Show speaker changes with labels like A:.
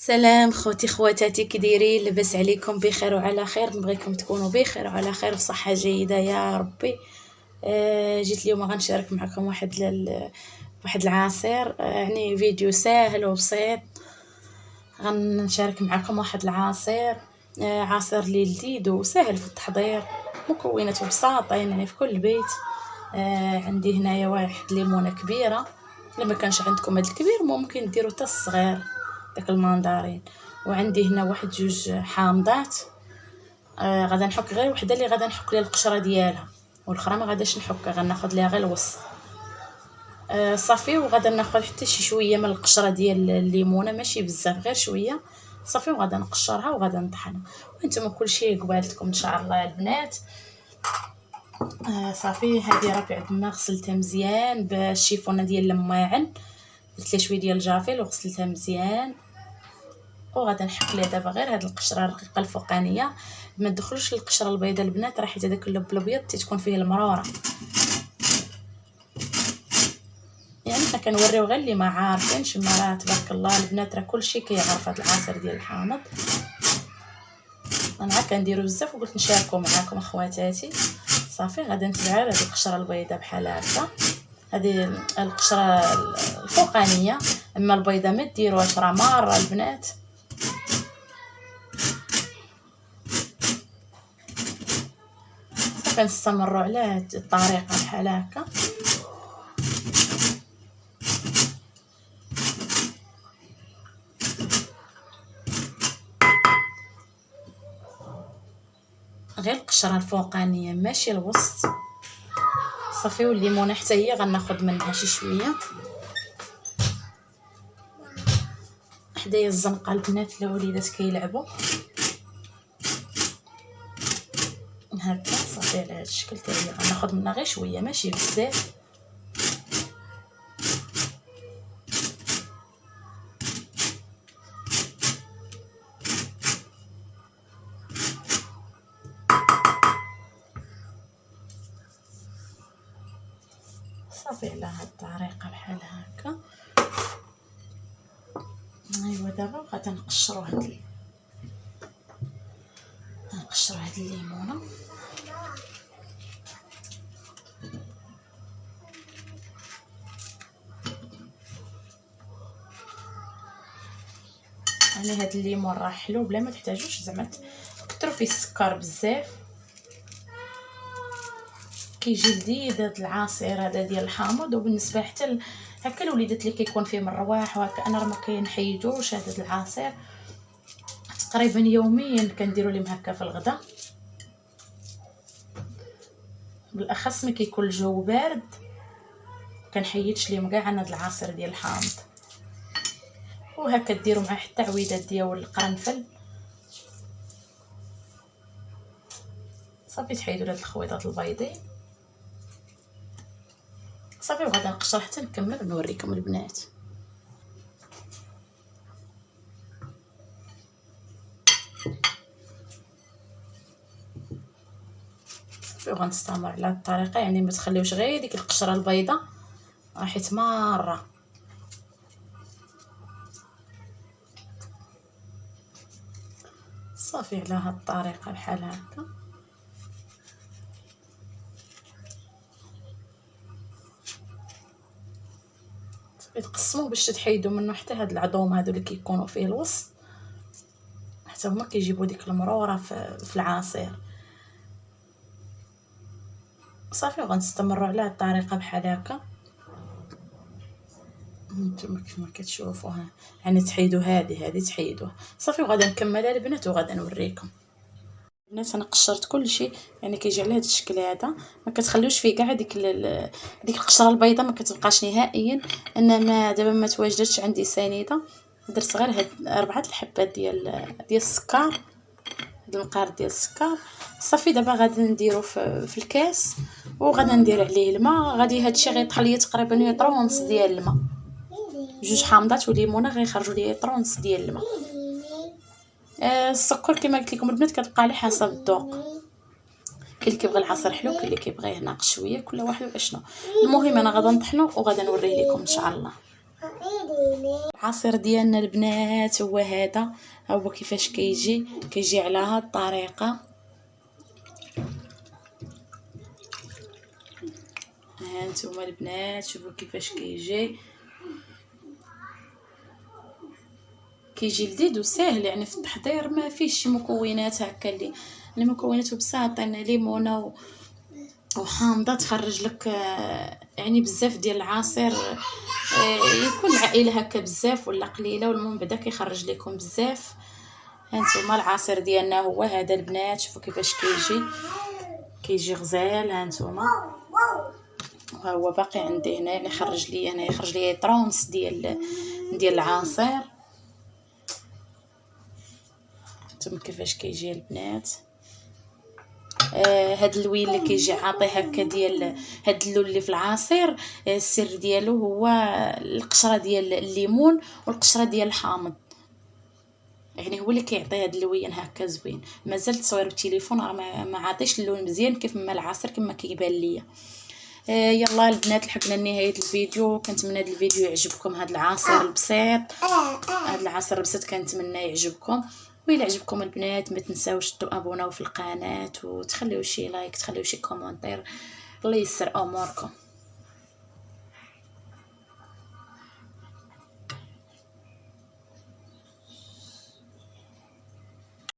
A: سلام خوتي خواتاتي، كي دايرين؟ لاباس عليكم؟ بخير وعلى خير. نبغيكم تكونوا بخير وعلى خير وصحه جيده يا ربي. جيت اليوم غنشارك معكم واحد العصير، يعني فيديو ساهل وبسيط. غنشارك معكم واحد العصير، عصير لي لذيذ وسهل في التحضير، مكوناته بساطين يعني في كل بيت. عندي هنايا واحد ليمونه كبيره، لما كانش عندكم هاد الكبير ممكن ديروا حتى الصغير داك الماندارين. وعندي هنا واحد جوج حامضات، غادا نحك غير وحده اللي غادا نحك ليها القشره ديالها، والاخرى ما غاداش نحكها، غناخذ ليها غير الوسط. صافي. وغادا ناخذ حتى شي شويه من القشره ديال الليمونه، ماشي بزاف غير شويه صافي. وغادا نقشرها وغادا نطحنها، وانتم كلشي قبالتكم ان شاء الله البنات. صافي. هذه راه بعد ما غسلتها مزيان بالشيفونه ديال الماعن، درت لها شويه ديال الجافيل وغسلتها مزيان. وغادا نحك ليها دابا غير هاد القشره الرقيقه الفوقانيه، ما تدخلوش القشره البيضاء البنات، راه حيت هذاك اللب الابيض تكون فيه المروره. يعني حنا كنوريو غير اللي ما عارفينش، ما راه تبارك الله البنات راه كلشي كيعرف هاد العصير ديال الحامض. انا كنديرو بزاف وقلت نشاركو معاكم اخواتاتي. صافي. غادا نتبع هاد القشره البيضاء بحال هكا، هذه القشره الفوقانيه، اما البيضاء ما ديروهاش راه ماره البنات. كنستمروا على هاد الطريقه بحال هكا. غير القشره الفوقانيه ماشي الوسط. صافي. والليمونه حتى هي غناخذ منها شي شويه. حدايا الزنقه البنات الوليدات كيلعبوا هكا. صافي. على هذا الشكل حتى هي غناخذ منها غير شويه ماشي بزاف. صافي على هاد الطريقه بحال هكا. ايوا دابا غادي نقشروا هاد الليمونه. يعني هاد الليمون راه حلو بلا ما تحتاجوش زعما تكثروا فيه السكر بزاف، كيجي لذيذ هاد العصير هذا ديال الحامض. وبالنسبه حتى هكا الوليدات اللي كيكون فيه من الرواح وهكا، انا راه ما كنحيدوش هذا العصير، تقريبا يوميا كنديروا لهم هكا في الغداء، بالاخص ملي كيكون الجو بارد كنحيدش لهم كاع عن هذا العصير ديال الحامض. وهكا ديروا معاه حتى عويدات ديال القرنفل. صافي. تحيدوا هاد الخويطات البيضين. صافي. وغادا نقشر حتى نكمل ونوريكم البنات. صافي. وغنستمر على هاد الطريقه، يعني ما تخليوش غير ديك القشره البيضاء حيت ماره. صافي على هاد الطريقه بحال هكا. تقسموه باش تحيدوا منه حتى هاد العظوم هادو اللي كيكونوا فيه الوسط، حتى هما كيجيبوا ديك المروره في العصير. صافي. وغنستمروا على هاد الطريقه بحال هكا. نتوما كيما كتشوفوها يعني تحيدوا هذه تحيدوها. صافي. وغادا نكملها البنات وغادا نوريكم البنات. انا قشرت كل شيء، يعني كيجي على هذا الشكل هذا، ما كتخليوش فيه كاع ديك القشره البيضاء، ما كتبقاش نهائيا. انما دابا ما تواجدتش عندي سنيده، درت غير هاد 4 الحبات ديال السكر، هاد المقار ديال السكر. صافي. دابا غادي نديرو في الكاس وغادا ندير عليه الماء. غادي هادشي غيطحل ليا تقريبا لتر ونص ديال الماء، جوج حامضات وليمونه غيخرجوا ليا لتر ونص ديال الماء. السكر كما قلت لكم البنات كتبقى على حسب الذوق، كاين اللي كيبغي العصير حلو، كاين اللي كيبغيه ناقص شويه، كل واحد واشنو. المهم انا غادا نطحنو وغادا نوريه لكم ان شاء الله. العصير ديالنا البنات هو هذا، ها هو كيفاش كيجي على هاد الطريقه. ها نتوما البنات شوفوا كيفاش كيجي لذيذ وسهل يعني في التحضير، ما فيش شي مكونات هكا اللي المكونات بساطين، ليمونه وحامضه تخرج لك يعني بزاف ديال العصير. يكون العائله هكا بزاف ولا قليله، والمهم بعدا كيخرج لكم بزاف. هانتوما العصير ديالنا هو هذا البنات، شوفوا كيفاش كيجي غزال. هانتوما ها هو باقي عندي هنا، يعني خرج لي طرونس ديال العصير. هانتوما كيفاش كيجي البنات. هاد اللوين اللي كيجي عاطي هكا ديال هاد اللون اللي في العصير، السر ديالو هو القشره ديال الليمون والقشره ديال الحامض، يعني هو اللي كيعطي هاد اللوين هكا زوين. مازال التصوير بالتليفون راه ما عاطيش اللون مزيان كيف ما العصير كما كيبان ليا. يلا البنات لحقنا لنهايه الفيديو. كنتمنى هذا الفيديو يعجبكم، هذا العصير البسيط، هذا العصير البسيط كنتمنى يعجبكم. وإلا عجبكم البنات ما تنساوش تابوناو في القناه وتخليو شي لايك، تخليو شي كومونتير. الله يسر اموركم.